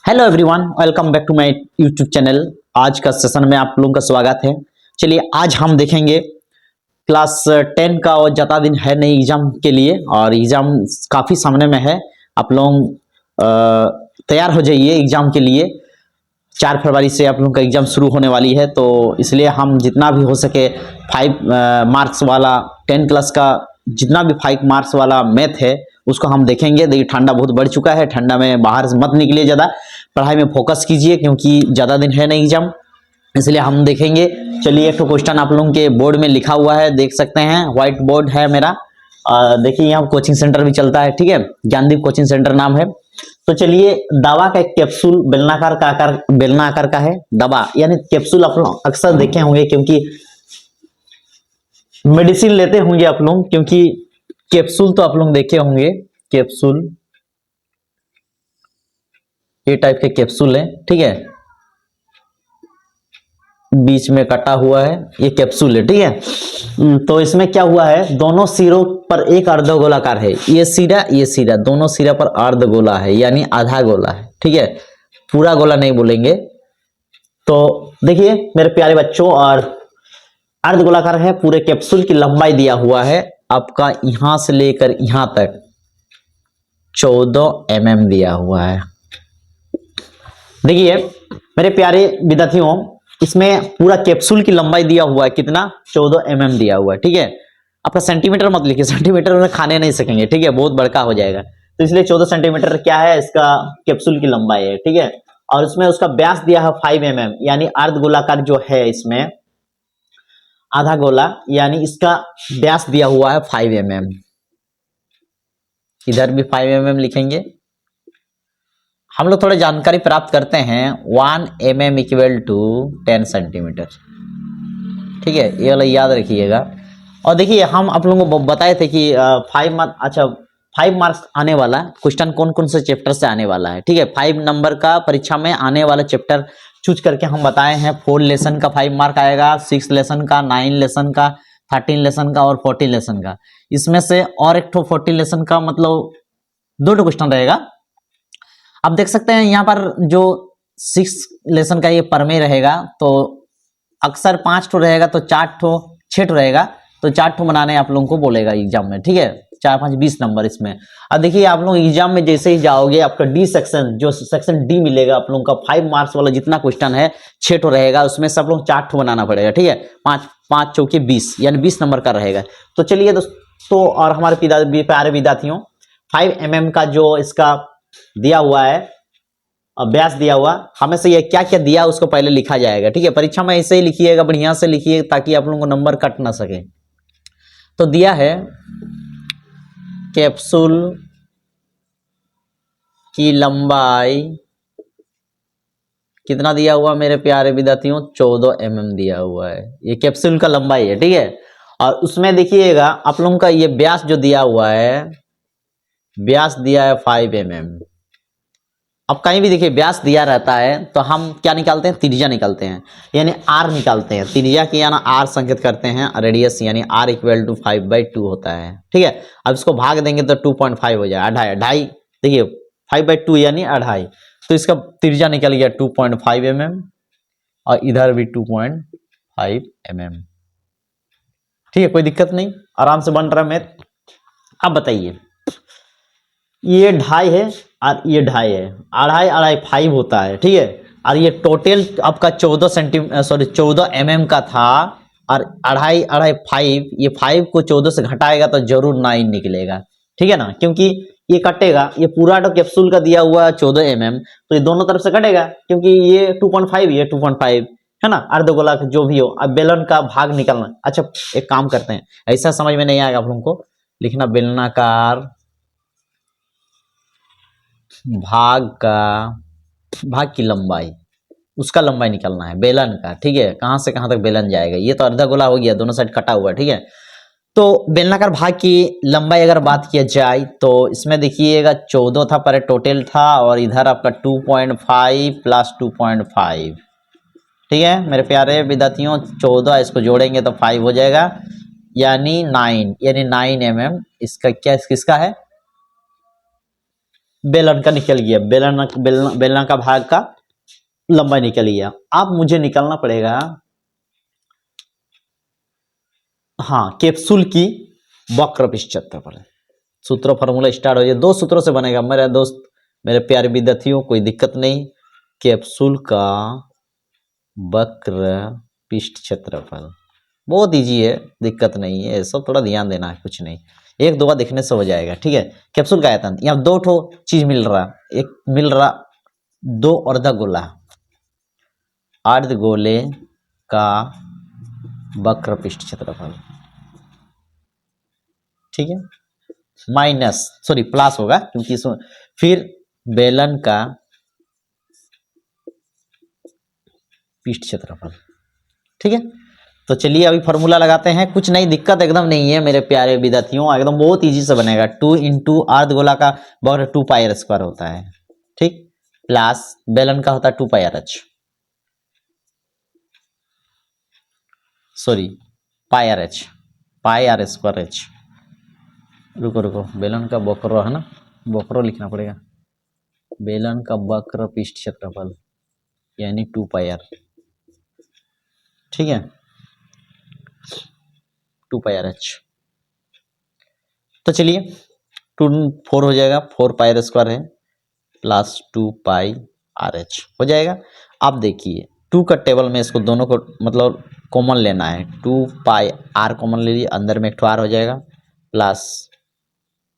Hello everyone, welcome back to my YouTube channel. आज का session में आप लोगों का स्वागत है। चलिए आज हम देखेंगे क्लास 10 का और ज़्यादा दिन है नहीं एग्जाम के लिए, और एग्जाम काफ़ी सामने में है। आप लोग तैयार हो जाइए एग्जाम के लिए। 4 फरवरी से आप लोगों का एग्जाम शुरू होने वाली है, तो इसलिए हम जितना भी हो सके 5 मार्क्स वाला 10 क्लास का जितना भी 5 मार्क्स वाला मैथ है उसको हम देखेंगे। देखिए ठंडा बहुत बढ़ चुका है, ठंडा में बाहर से मत निकलिए, ज़्यादा पढ़ाई में फोकस कीजिए क्योंकि ज़्यादा दिन है नहीं एग्जाम, इसलिए हम देखेंगे। चलिए एक तो क्वेश्चन आप लोगों के बोर्ड में लिखा हुआ है, देख सकते हैं, व्हाइट बोर्ड है मेरा। देखिए यहाँ कोचिंग सेंटर भी चलता है, ठीक है, ज्ञानदीप कोचिंग सेंटर नाम है। तो चलिए, दवा का एक कैप्सूल बेलनाकार का आकार, बेलना आकार का है। दवा यानी कैप्सूल आप लोग अक्सर देखे होंगे क्योंकि मेडिसिन लेते होंगे आप लोग, क्योंकि कैप्सूल तो आप लोग देखे होंगे। कैप्सूल ये टाइप के कैप्सूल है, ठीक है, बीच में कटा हुआ है, ये कैप्सूल है, ठीक है। तो इसमें क्या हुआ है, दोनों सिरों पर एक अर्धगोलाकार है, ये सिरा दोनों सिरा पर अर्धगोला है यानी आधा गोला है, ठीक है, पूरा गोला नहीं बोलेंगे। तो देखिए मेरे प्यारे बच्चों, और अर्धगोलाकार है, पूरे कैप्सूल की लंबाई दिया हुआ है आपका यहां से लेकर यहां तक 14 mm दिया हुआ है। देखिए मेरे प्यारे विद्यार्थियों, इसमें पूरा कैप्सूल की लंबाई दिया हुआ है कितना, 14 mm दिया हुआ है, ठीक है। आपका सेंटीमीटर मत लिखिए, सेंटीमीटर में खाने नहीं सकेंगे, ठीक है, बहुत बड़का हो जाएगा। तो इसलिए 14 सेंटीमीटर क्या है, इसका कैप्सूल की लंबाई है, ठीक है। और उसमें उसका व्यास दिया है 5 mm, यानी अर्धगोलाकार जो है इसमें आधा गोला, यानी इसका व्यास दिया हुआ है 5 mm। इधर भी 5 mm लिखेंगे। हम लोग थोड़ा जानकारी प्राप्त करते हैं, 1 mm इक्वल टू 10 सेंटीमीटर, ठीक है, ये वाला याद रखिएगा। और देखिए हम आप लोगों को बताए थे कि 5 मार्क्स आने वाला क्वेश्चन कौन कौन से चैप्टर से आने वाला है, ठीक है। 5 नंबर का परीक्षा में आने वाला चैप्टर चूज करके हम बताए हैं। 4 लेसन का 5 मार्क आएगा, 6 लेसन का, 9 लेसन का, 13 लेसन का और 14 लेसन का। इसमें से और एक 14 लेसन का मतलब 2 क्वेश्चन रहेगा। आप देख सकते हैं यहाँ पर जो 6 लेसन का ये परमे रहेगा, तो अक्सर 5 ठो रहेगा तो 6 ठो रहेगा, तो 4 ठो बनाने आप लोगों को बोलेगा एग्जाम में, ठीक है। 4 5 20 नंबर इसमें। अब देखिए आप लोग एग्जाम में जैसे ही जाओगे, आपका डी सेक्शन, जो सेक्शन डी मिलेगा आप लोगों का 5 मार्क्स वाला जितना क्वेश्चन है 6 ठो रहेगा, उसमें सब लोग 4 ठो बनाना पड़ेगा, ठीक है। 5 5 चौके 20 यानी 20 नंबर का रहेगा। तो चलिए दोस्तों, और हमारे प्यारे विद्यार्थियों, 5 mm का जो इसका दिया हुआ है, अभ्यास दिया हुआ, हमें से ये क्या क्या दिया उसको पहले लिखा जाएगा, ठीक है। परीक्षा में ऐसे ही लिखिएगा, बढ़िया से लिखिए ताकि आप लोगों को नंबर कट ना सके। तो दिया है कैप्सूल की लंबाई कितना दिया हुआ मेरे प्यारे विद्यार्थियों, 14 mm दिया हुआ है, ये कैप्सूल का लंबाई है, ठीक है। और उसमें देखिएगा आप लोगों का ये व्यास जो दिया हुआ है, व्यास दिया है 5 mm। अब कहीं भी देखिए व्यास दिया रहता है तो हम क्या निकालते हैं, त्रिज्या निकालते हैं, यानी आर निकालते हैं। त्रिज्या की यानी आर संकेत करते हैं, रेडियस यानी आर इक्वल टू 5/2 होता है, ठीक है। अब इसको भाग देंगे तो 2.5 हो जाए, अढ़ाई। देखिए 5/2 यानी अढ़ाई, तो इसका त्रिज्या निकल गया 2.5 mm, और इधर भी 2.5 mm, ठीक है, कोई दिक्कत नहीं, आराम से बन रहा है मैथ। अब बताइए, ये 2.5 है और ये 2.5 है, अढ़ाई 5 होता है, ठीक है। और ये टोटल आपका 14 mm का था, और अढ़ाई 5, ये 5 को 14 से घटाएगा तो जरूर 9 निकलेगा, ठीक है ना, क्योंकि ये कटेगा, ये पूरा तो कैप्सूल का दिया हुआ 14 mm, तो ये दोनों तरफ से कटेगा, क्योंकि ये 2.5, ये 2.5 है ना, अर्धगोला जो भी हो। अब बेलन का भाग निकलना। अच्छा एक काम करते हैं, ऐसा समझ में नहीं आएगा आप लोगों को लिखना, बेलनाकार भाग की लंबाई, उसका लंबाई निकालना है बेलन का, ठीक है, कहां से कहां तक बेलन जाएगा। ये तो अर्धा गोला हो गया, दोनों साइड कटा हुआ, ठीक है। तो बेलनाकार भाग की लंबाई अगर बात किया जाए तो इसमें देखिएगा 14 था पर टोटल था, और इधर आपका 2.5 प्लस 2.5, ठीक है मेरे प्यारे विद्यार्थियों। 14 इसको जोड़ेंगे तो 5 हो जाएगा, यानी 9 mm। इसका क्या, किसका है, बेलन का निकल गया, बेलना का भाग का लंबाई निकल गया। अब मुझे निकालना पड़ेगा हाँ कैप्सूल की वक्र पृष्ठ क्षेत्रफल। सूत्र फॉर्मूला स्टार्ट हो जाए, 2 सूत्रों से बनेगा मेरे दोस्त, मेरे प्यारे विद्यार्थियों, कोई दिक्कत नहीं। कैप्सूल का वक्र पृष्ठ क्षेत्रफल बहुत इजी है, दिक्कत नहीं है, सब थोड़ा ध्यान देना है, कुछ नहीं, 1-2 बार देखने से हो जाएगा, ठीक है। कैप्सूल का आयतन, यहाँ 2 ठो चीज मिल रहा, एक मिल रहा 2 अर्धगोला, अर्धगोले का वक्र पृष्ठ क्षेत्रफल, ठीक है, माइनस सॉरी प्लस होगा क्योंकि फिर बेलन का पृष्ठ क्षेत्रफल, ठीक है। तो चलिए अभी फॉर्मूला लगाते हैं, कुछ नहीं दिक्कत एकदम नहीं है मेरे प्यारे विद्यार्थियों, एकदम बहुत इजी से बनेगा। 2 इंटू अर्धगोला का वक्र 2 पाई आर स्क्वायर होता है, ठीक, प्लस बेलन का होता है 2 pi r h, sorry pi r h, pi r square h, रुको बेलन का वक्र है ना, वक्र लिखना पड़ेगा, बेलन का वक्र पृष्ठ क्षेत्रफल यानी 2 पाई आर, ठीक है, 2 पाई आर एच। तो चलिए 2 4 हो जाएगा, 4 पाई आर स्क्वायर है प्लस 2 पाई आर एच हो जाएगा। अब देखिए 2 का टेबल में इसको दोनों को मतलब कॉमन लेना है, 2 पाई आर कॉमन ले लीजिए, अंदर में एक ठो आर हो जाएगा प्लस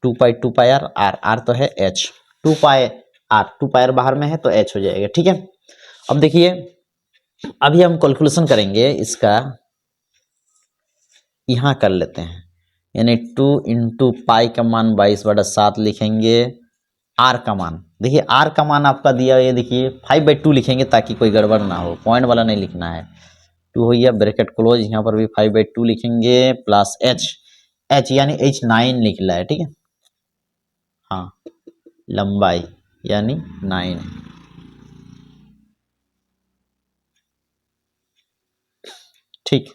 2 पाई आर, आर तो है एच, 2 पाई आर बाहर में है तो एच हो जाएगा, ठीक है। अब देखिए अभी हम कैलकुलेशन करेंगे इसका, यहाँ कर लेते हैं, यानी 2 इंटू पाई का मान 22/7 लिखेंगे, आर का मान देखिए, आर का मान आपका दिया ये देखिए 5/2 लिखेंगे ताकि कोई गड़बड़ ना हो, पॉइंट वाला नहीं लिखना है, 2 हो गया ब्रैकेट क्लोज, यहाँ पर भी 5/2 लिखेंगे प्लस एच यानी h9 निकला है, ठीक है, हाँ लंबाई यानी 9 है, ठीक,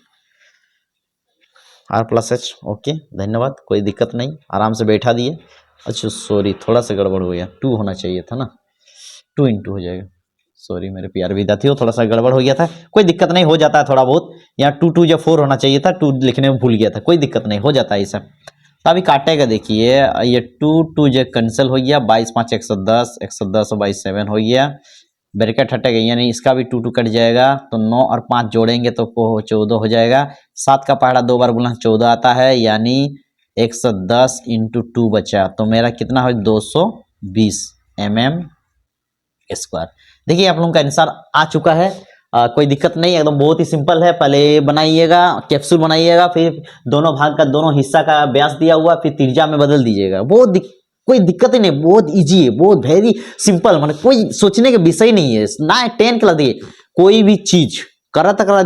आर प्लस एच, ओके धन्यवाद, कोई दिक्कत नहीं, आराम से बैठा दिए। अच्छा सॉरी थोड़ा सा गड़बड़ हो गया, 2 होना चाहिए था ना, 2 इंटू हो जाएगा, सॉरी मेरे प्यारे विद्यार्थियों थोड़ा सा गड़बड़ हो गया था, कोई दिक्कत नहीं, हो जाता है थोड़ा बहुत, यहाँ 2 या 4 होना चाहिए था, 2 लिखने में भूल गया था, कोई दिक्कत नहीं, हो जाता है ऐसा। तो अभी काटेगा देखिए, ये 2 जो कैंसिल हो गया, 22×5 110, 110 और 22 7 हो गया, ब्रैकेट हटेगा यानी इसका भी 2 कट जाएगा, तो 9 और 5 जोड़ेंगे तो 14 हो जाएगा, 7 का पहाड़ा 2 बार गुना 14 आता है, यानी 110 इंटू 2 बचा, तो मेरा कितना हो 220 mm स्क्वायर। देखिए आप लोगों का आंसर आ चुका है, कोई दिक्कत नहीं, एकदम बहुत ही सिंपल है। पहले बनाइएगा कैप्सूल बनाइएगा, फिर दोनों भाग का दोनों हिस्सा का व्यास दिया हुआ, फिर त्रिज्या में बदल दीजिएगा, कोई दिक्कत ही नहीं, बहुत इजी है, बहुत वेरी सिंपल, मतलब कोई सोचने का विषय नहीं है ना। 10 क्लास देखिए, कोई भी चीज करता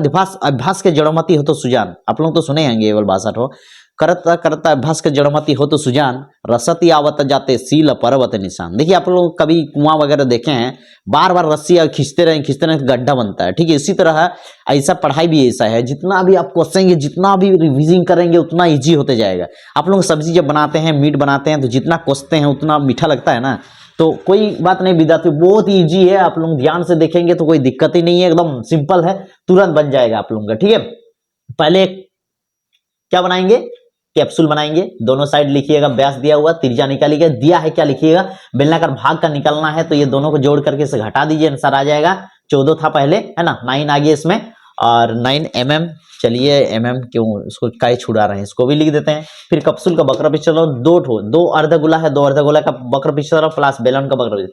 अभ्यास के जड़मती हो तो सुजान, आप लोग तो सुने होंगे ये भाषा हो, करता अभ्यास के जड़मती हो तो सुजान, रसती आवत जाते सील पर्वत निशान। देखिए आप लोग कभी कुआं वगैरह देखे हैं, बार बार रस्सी खींचते रहे गड्ढा बनता है, ठीक है, इसी तरह ऐसा पढ़ाई भी ऐसा है, जितना भी आप कोसेंगे, जितना भी रिविजन करेंगे उतना इजी होते जाएगा। आप लोग सब्जी जब बनाते हैं, मीट बनाते हैं, तो जितना कोसते हैं उतना मीठा लगता है ना, तो कोई बात नहीं विद्यार्थी, बहुत इजी है, आप लोग ध्यान से देखेंगे तो कोई दिक्कत ही नहीं है, एकदम सिंपल है, तुरंत बन जाएगा आप लोगों का, ठीक है। पहले क्या बनाएंगे, कैप्सूल बनाएंगे, दोनों साइड लिखिएगा व्यास दिया हुआ, त्रिज्या निकालिएगा, दिया है क्या लिखिएगा, बेलनाकार भाग का निकालना है, तो ये दोनों को जोड़ करके इसे घटा दीजिए, आंसर आ जाएगा, 14 था पहले है ना, 9 आ गया इसमें, और 9 mm, चलिए mm क्यों इसको काय छुड़ा रहे हैं, इसको भी लिख देते हैं। फिर कैप्सूल का वक्र पृष्ठ क्षेत्रफल 2 अर्धगोला है, 2 अर्धगोला का वक्र पृष्ठ क्षेत्रफल प्लस बेलन का वक्र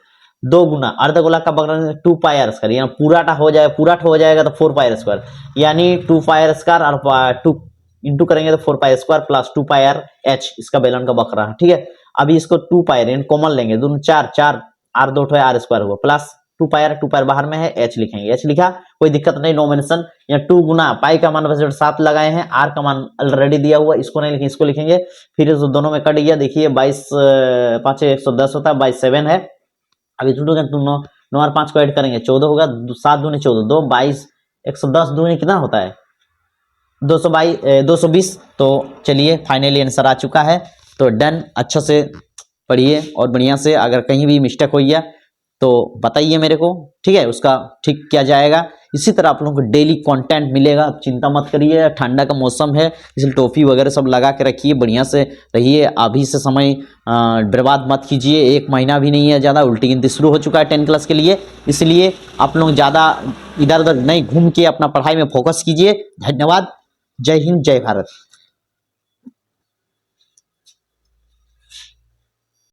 2 गुना अर्धगोला का वक्र 2 पाई आर स्क्वायर, यानी पूरा हो जाएगा तो 4 पाई आर स्क्वायर, यानी 2 पाई आर स्क्वायर और 2 इंटू करेंगे तो 4 pi square plus 2 pi r H, इसका बेलन का वक्र है, ठीक है। अभी इसको 2 पाई आर कॉमन लेंगे, दोनों 4 आर 2 है, आर स्क्वायर हुआ प्लस 2 पाई बाहर में है, एच लिखेंगे, एच लिखा, कोई दिक्कत नहीं, नो मेंशन। यहाँ 2 गुना पाई का मान 7 लगाए हैं, आर का मान ऑलरेडी दिया हुआ, इसको नहीं लिखेंगे, इसको लिखेंगे, फिर इस दोनों में कट गया, देखिए 22×5 110 होता है, 22 7 है, अभी 9 और 5 को ऐड करेंगे 14 होगा, 7 दूनी 14, 2 22 110 दूनी कितना होता है 220। तो चलिए फाइनली आंसर आ चुका है, तो डन, अच्छा से पढ़िए और बढ़िया से। अगर कहीं भी मिस्टेक हो गया तो बताइए मेरे को, ठीक है, उसका ठीक किया जाएगा। इसी तरह आप लोगों को डेली कंटेंट मिलेगा, आप चिंता मत करिए। ठंडा का मौसम है इसलिए टोपी वगैरह सब लगा के रखिए, बढ़िया से रहिए। अभी से समय बर्बाद मत कीजिए, 1 महीना भी नहीं है ज़्यादा, उल्टी गिनती शुरू हो चुका है 10 क्लास के लिए। इसलिए आप लोग ज़्यादा इधर उधर नहीं घूम के अपना पढ़ाई में फोकस कीजिए। धन्यवाद। जय हिंद, जय भारत।